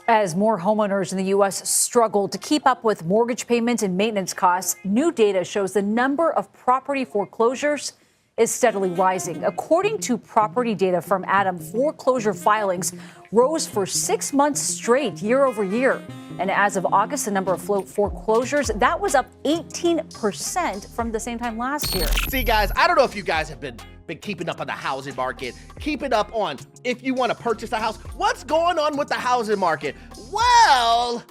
As more homeowners in the U.S. struggle to keep up with mortgage payments and maintenance costs, new data shows the number of property foreclosures is steadily rising. According to property data from Adam, foreclosure filings rose for 6 months straight year over year. And as of August, the number of foreclosures, that was up 18% from the same time last year. See, guys, I don't know if you guys have been keeping up on the housing market, keeping up on if you want to purchase a house. What's going on with the housing market? Well,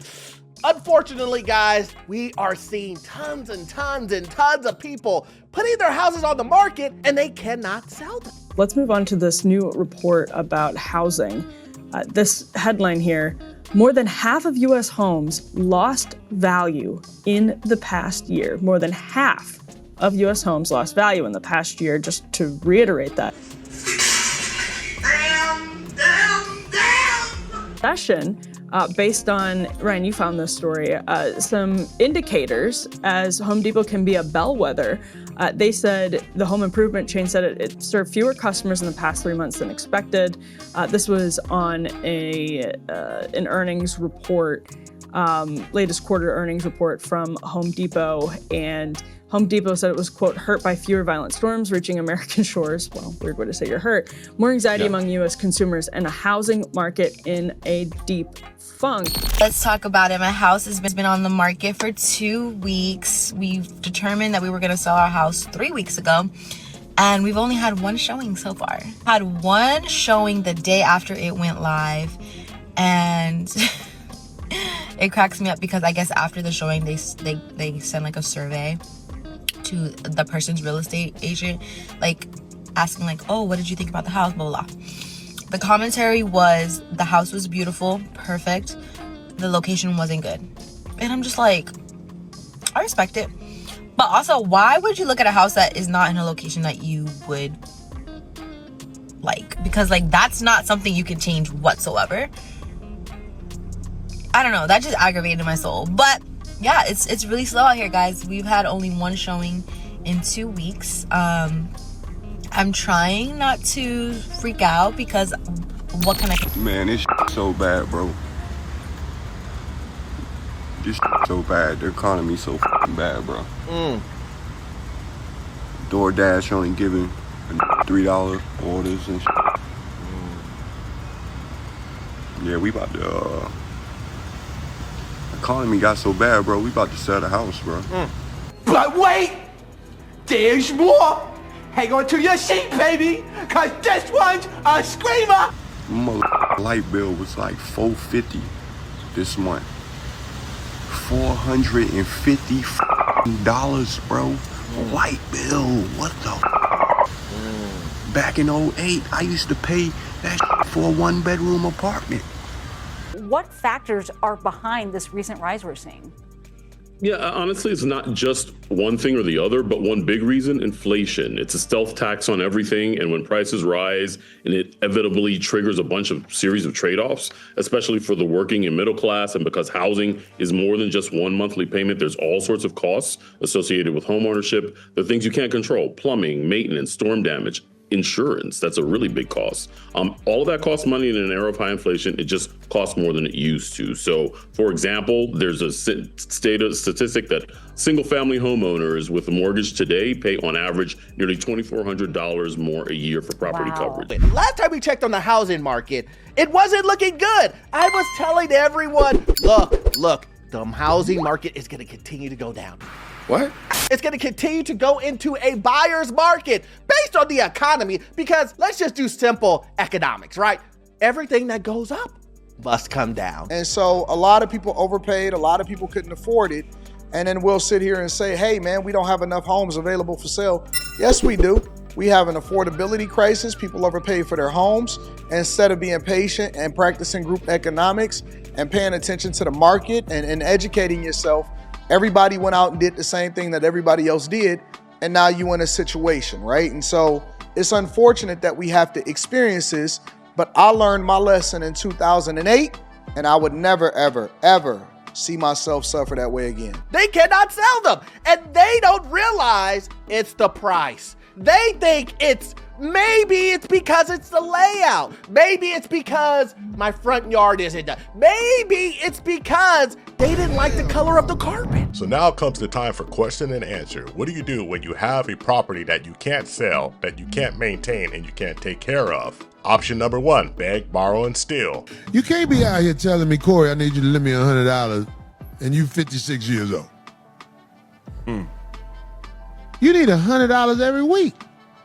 unfortunately, guys, we are seeing tons and tons and tons of people putting their houses on the market and they cannot sell them. Let's move on to this new report about housing. This headline here, more than half of U.S. homes lost value in the past year. More than half of U.S. homes lost value in the past year, just to reiterate that. Session, based on, Ryan, you found this story, some indicators as Home Depot can be a bellwether. They said, the home improvement chain said it served fewer customers in the past 3 months than expected. This was on an earnings report, latest quarter earnings report from Home Depot, and Home Depot said it was, quote, hurt by fewer violent storms reaching American shores. Well, weird way to say you're hurt. More anxiety among U.S. consumers and a housing market in a deep funk. Let's talk about it. My house has been on the market for 2 weeks. We've determined that we were going to sell our house 3 weeks ago, and we've only had one showing so far. Had one showing the day after it went live, and it cracks me up because I guess after the showing, they send like a survey to the person's real estate agent, like asking like, oh, what did you think about the house, blah, blah, blah. The commentary was the house was beautiful, perfect. The location wasn't good. And I'm just like, I respect it. But also, why would you look at a house that is not in a location that you would like? Because like, that's not something you can change whatsoever. I don't know, that just aggravated my soul. But yeah, it's really slow out here, guys. We've had only one showing in 2 weeks. I'm trying not to freak out because what can I... Man, this so bad, bro. This so bad. The economy so bad, bro. DoorDash only giving $3 orders and shit. Yeah, we about to... economy got so bad, bro. We about to sell the house, bro. But wait! There's more! Hang on to your seat, baby! Cause this one's a screamer! Light bill was like $450 this month. $450, bro. Light bill. What the Back in 08, I used to pay that for a one-bedroom apartment. What factors are behind this recent rise we're seeing? Yeah, honestly, it's not just one thing or the other, but one big reason, inflation. It's a stealth tax on everything. And when prices rise, and it inevitably triggers a bunch of series of trade-offs, especially for the working and middle class. And because housing is more than just one monthly payment, there's all sorts of costs associated with home ownership. The things you can't control: plumbing, maintenance, storm damage, insurance. That's a really big cost. All of that costs money in an era of high inflation. It just costs more than it used to. So, for example, there's a statistic that single-family homeowners with a mortgage today pay on average nearly $2,400 more a year for property coverage. Last time we checked on the housing market, it wasn't looking good. I was telling everyone, look, the housing market is going to continue to go down. What? It's going to continue to go into a buyer's market based on the economy, because let's just do simple economics, right? Everything that goes up must come down. And so a lot of people overpaid, a lot of people couldn't afford it. And then we'll sit here and say, hey man, we don't have enough homes available for sale. Yes, we do. We have an affordability crisis. People overpay for their homes. Instead of being patient and practicing group economics and paying attention to the market and educating yourself, everybody went out and did the same thing that everybody else did, and now you're in a situation, right? And so it's unfortunate that we have to experience this, but I learned my lesson in 2008, and I would never, ever, ever see myself suffer that way again. They cannot sell them, and they don't realize it's the price. They think maybe it's because it's the layout. Maybe it's because my front yard isn't done. Maybe it's because they didn't like the color of the carpet. So now comes the time for question and answer. What do you do when you have a property that you can't sell, that you can't maintain, and you can't take care of? Option number 1, beg, borrow, and steal. You can't be out here telling me, Corey, I need you to lend me $100 and you 56 years old. You need $100 every week.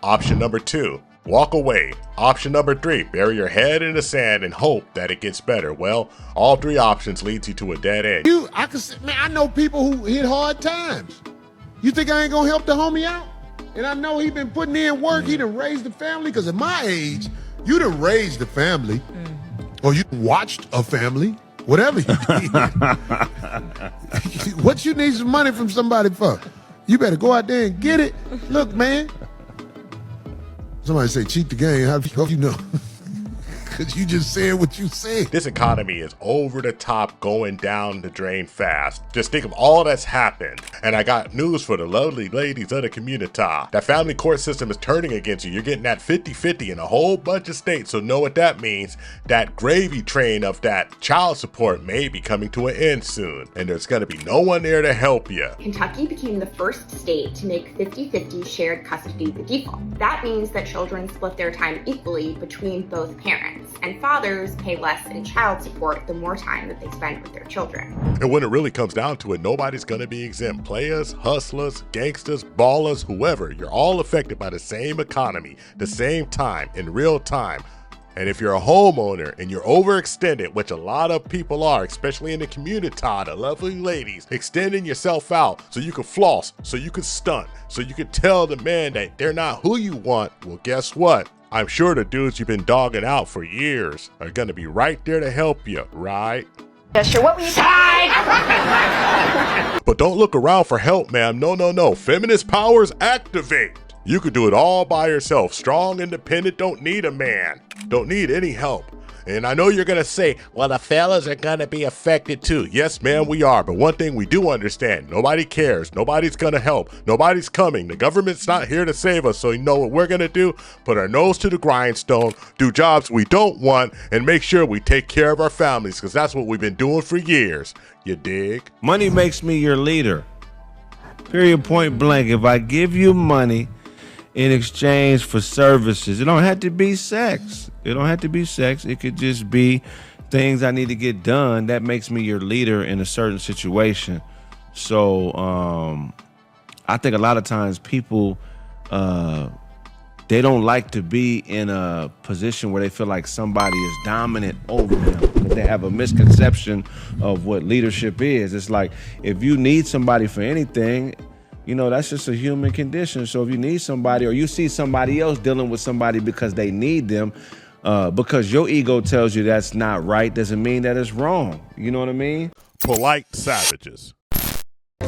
Option number 2, walk away. Option number 3, bury your head in the sand and hope that it gets better. Well, all 3 options leads you to a dead end. I know people who hit hard times. You think I ain't gonna help the homie out? And I know he been putting in work, he done raised the family, because at my age, you done raised the family, or you watched a family, whatever you did. What you need some money from somebody for? You better go out there and get it. Look, man. Somebody say cheat the game. How do you know? Because you just said what you said. This economy is over the top, going down the drain fast. Just think of all that's happened. And I got news for the lovely ladies of the community. That family court system is turning against you. You're getting that 50-50 in a whole bunch of states. So know what that means. That gravy train of that child support may be coming to an end soon. And there's going to be no one there to help you. Kentucky became the first state to make 50-50 shared custody the default. That means that children split their time equally between both parents. And fathers pay less in child support the more time that they spend with their children. And when it really comes down to it, nobody's going to be exempt. Players, hustlers, gangsters, ballers, whoever, you're all affected by the same economy, the same time, in real time. And if you're a homeowner and you're overextended, which a lot of people are, especially in the community, the lovely ladies, extending yourself out so you can floss, so you can stunt, so you can tell the man that they're not who you want, well, guess what? I'm sure the dudes you've been dogging out for years are gonna be right there to help you, right? Yeah, sure. What were you saying? But don't look around for help, ma'am. No. Feminist powers activate. You could do it all by yourself. Strong, independent, don't need a man. Don't need any help. And I know you're gonna say, well, the fellas are gonna be affected too. Yes, ma'am, we are. But one thing we do understand, nobody cares. Nobody's gonna help. Nobody's coming. The government's not here to save us. So you know what we're gonna do? Put our nose to the grindstone, do jobs we don't want, and make sure we take care of our families, because that's what we've been doing for years. You dig? Money makes me your leader. Period, point blank. If I give you money in exchange for services, it don't have to be sex. It don't have to be sex. It could just be things I need to get done. That makes me your leader in a certain situation. So I think a lot of times people, they don't like to be in a position where they feel like somebody is dominant over them. They have a misconception of what leadership is. It's like, if you need somebody for anything, you know, that's just a human condition. So if you need somebody, or you see somebody else dealing with somebody because they need them, because your ego tells you that's not right, doesn't mean that it's wrong. You know what I mean? Polite savages.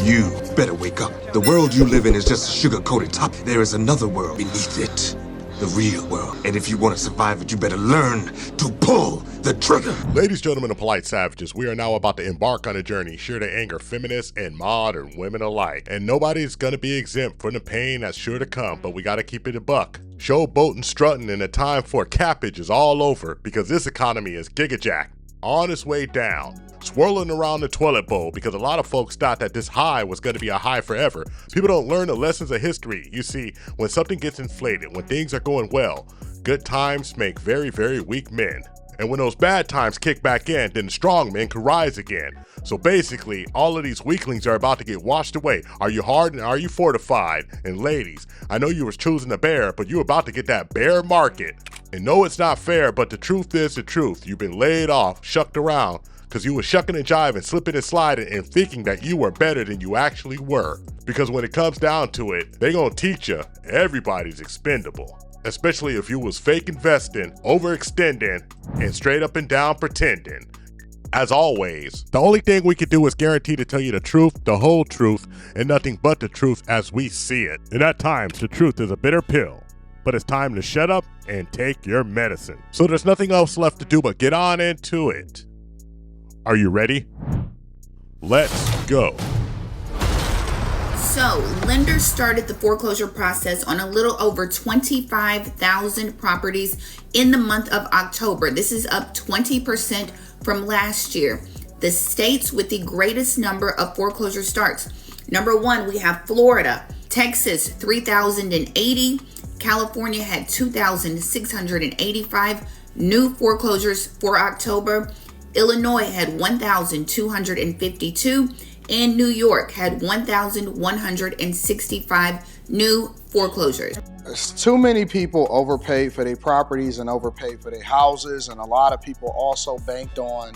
You better wake up. The world you live in is just a sugar-coated top. There is another world beneath it. The real world. And if you want to survive it, you better learn to pull the trigger. Ladies, gentlemen, and polite savages, we are now about to embark on a journey sure to anger feminists and modern women alike. And nobody's gonna be exempt from the pain that's sure to come, but we gotta keep it a buck. Showboat and strutting and the time for cappage is all over, because this economy is gigajacked, on its way down, swirling around the toilet bowl, because a lot of folks thought that this high was going to be a high forever. People don't learn the lessons of history. You see, when something gets inflated, when things are going well, good times make very, very weak men. And when those bad times kick back in, then the strong men can rise again. So basically, all of these weaklings are about to get washed away. Are you hard and are you fortified? And ladies, I know you was choosing the bear, but you're about to get that bear market. And no, it's not fair, but the truth is the truth. You've been laid off, shucked around, because you were shucking and jiving, slipping and sliding, and thinking that you were better than you actually were. Because when it comes down to it, they gonna teach you everybody's expendable. Especially if you was fake investing, overextending, and straight up and down pretending. As always, the only thing we can do is guarantee to tell you the truth, the whole truth, and nothing but the truth as we see it. And at times, the truth is a bitter pill. But it's time to shut up and take your medicine. So there's nothing else left to do but get on into it. Are you ready? Let's go. So, lenders started the foreclosure process on a little over 25,000 properties in the month of October. This is up 20% from last year. The states with the greatest number of foreclosure starts. Number 1, we have Florida. Texas, 3,080. California had 2,685 new foreclosures for October. Illinois had 1,252. And New York had 1,165 new foreclosures. Too many people overpaid for their properties and overpaid for their houses, and a lot of people also banked on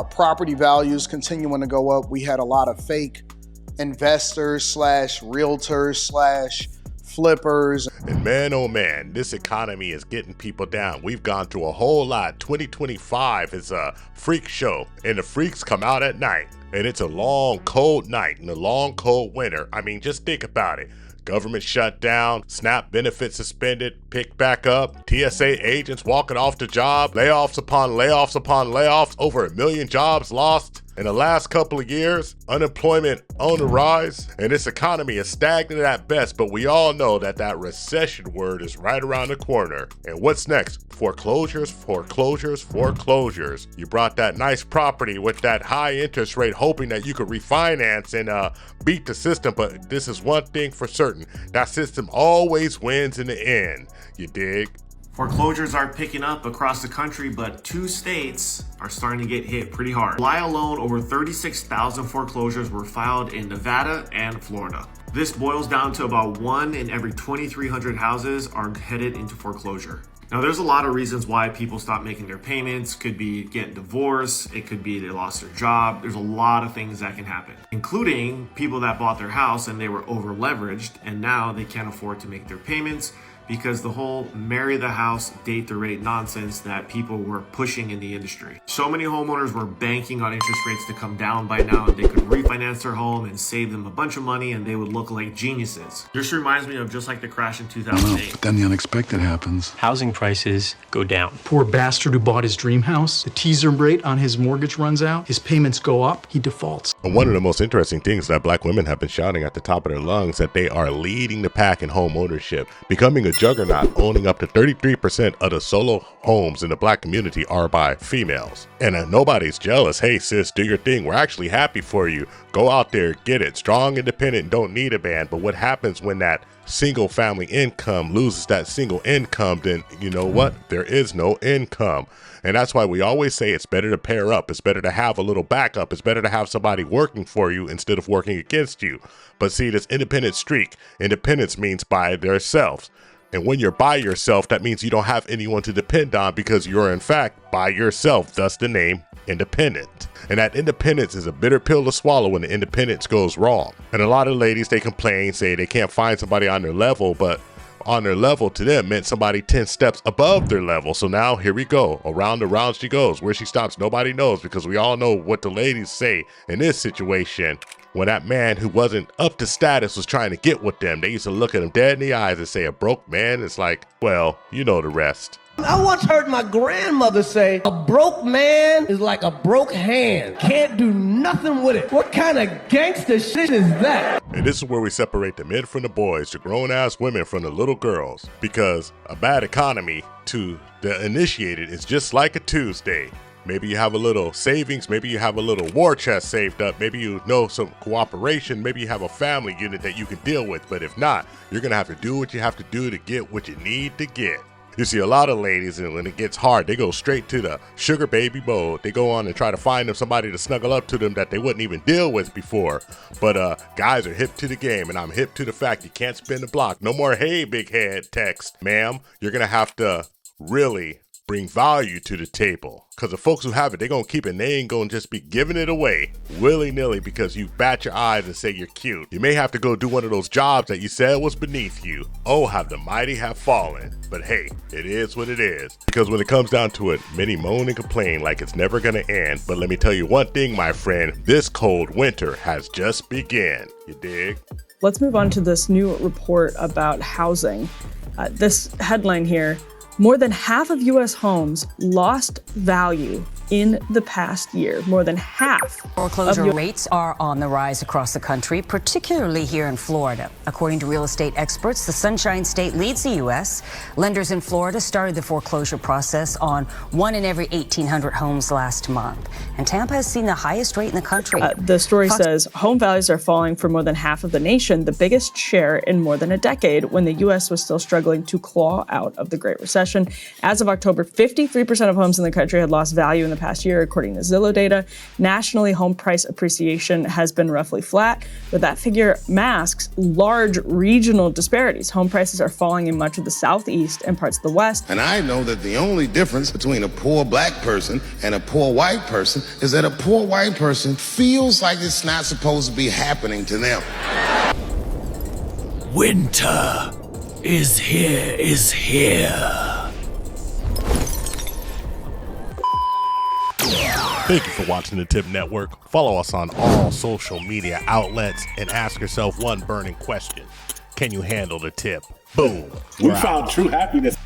property values continuing to go up. We had a lot of fake investors slash realtors slash flippers. And man, oh man, this economy is getting people down. We've gone through a whole lot. 2025 is a freak show, and the freaks come out at night. And it's a long, cold night and a long, cold winter. I mean, just think about it. Government shut down, SNAP benefits suspended, picked back up, TSA agents walking off the job, layoffs upon layoffs upon layoffs, over 1 million jobs lost in the last couple of years, unemployment on the rise, and this economy is stagnant at best, but we all know that that recession word is right around the corner. And what's next? Foreclosures, foreclosures, foreclosures. You brought that nice property with that high interest rate hoping that you could refinance and beat the system, but this is one thing for certain. That system always wins in the end. You dig? Foreclosures are picking up across the country, but 2 states are starting to get hit pretty hard. July alone, over 36,000 foreclosures were filed in Nevada and Florida. This boils down to about 1 in every 2,300 houses are headed into foreclosure. Now, there's a lot of reasons why people stop making their payments. Could be getting divorced. It could be they lost their job. There's a lot of things that can happen, including people that bought their house and they were over leveraged and now they can't afford to make their payments because the whole marry the house, date the rate nonsense that people were pushing in the industry. So many homeowners were banking on interest rates to come down by now and they could refinance their home and save them a bunch of money and they would look like geniuses. This reminds me of just like the crash in 2008. But then the unexpected happens. Housing prices go down. Poor bastard who bought his dream house, the teaser rate on his mortgage runs out, his payments go up, he defaults. And one of the most interesting things that black women have been shouting at the top of their lungs that they are leading the pack in home ownership, becoming a juggernaut, owning up to 33% of the solo homes in the black community are by females. And nobody's jealous. Hey sis, do your thing. We're actually happy for you. Go out there, get it. Strong, independent, don't need a man. But what happens when that single family income loses that single income? Then you know what? There is no income. And that's why we always say it's better to pair up. It's better to have a little backup. It's better to have somebody working for you instead of working against you. But see, this independent streak, independence means by themselves. And when you're by yourself, that means you don't have anyone to depend on because you're in fact by yourself, thus the name independent. And that independence is a bitter pill to swallow when the independence goes wrong. And a lot of ladies, they complain, say they can't find somebody on their level, but on their level to them meant somebody 10 steps above their level. So now here we go. Around and around she goes. Where she stops, nobody knows because we all know what the ladies say in this situation. When that man who wasn't up to status was trying to get with them, they used to look at him dead in the eyes and say, a broke man? It's like, well, you know the rest. I once heard my grandmother say, a broke man is like a broke hand. Can't do nothing with it. What kind of gangster shit is that? And this is where we separate the men from the boys, the grown-ass women from the little girls. Because a bad economy to the initiated is just like a Tuesday. Maybe you have a little savings, maybe you have a little war chest saved up, maybe you know some cooperation, maybe you have a family unit that you can deal with, but if not, you're gonna have to do what you have to do to get what you need to get. You see a lot of ladies, and when it gets hard, they go straight to the sugar baby mode. They go on and try to find them somebody to snuggle up to them that they wouldn't even deal with before. But guys are hip to the game, and I'm hip to the fact you can't spin the block. No more, hey, big head text, ma'am. You're gonna have to really bring value to the table. Because the folks who have it, they're going to keep it and they ain't going to just be giving it away willy-nilly because you bat your eyes and say you're cute. You may have to go do one of those jobs that you said was beneath you. Oh, how the mighty have fallen. But hey, it is what it is. Because when it comes down to it, many moan and complain like it's never going to end. But let me tell you one thing, my friend, this cold winter has just begun. You dig? Let's move on to this new report about housing. This headline here, more than half of U.S. homes lost value in the past year. More than half. Foreclosure rates are on the rise across the country, particularly here in Florida. According to real estate experts, the Sunshine State leads the U.S. Lenders in Florida started the foreclosure process on 1 in every 1,800 homes last month. And Tampa has seen the highest rate in the country. The story says home values are falling for more than half of the nation, the biggest share in more than a decade, when the U.S. was still struggling to claw out of the Great Recession. As of October, 53% of homes in the country had lost value in the past year, according to Zillow data. Nationally, home price appreciation has been roughly flat, but that figure masks large regional disparities. Home prices are falling in much of the Southeast and parts of the West. And I know that the only difference between a poor black person and a poor white person is that a poor white person feels like it's not supposed to be happening to them. Winter is here. Thank you for watching the TIP Network. Follow us on all social media outlets and ask yourself one burning question. Can you handle the tip? Boom. We found true happiness.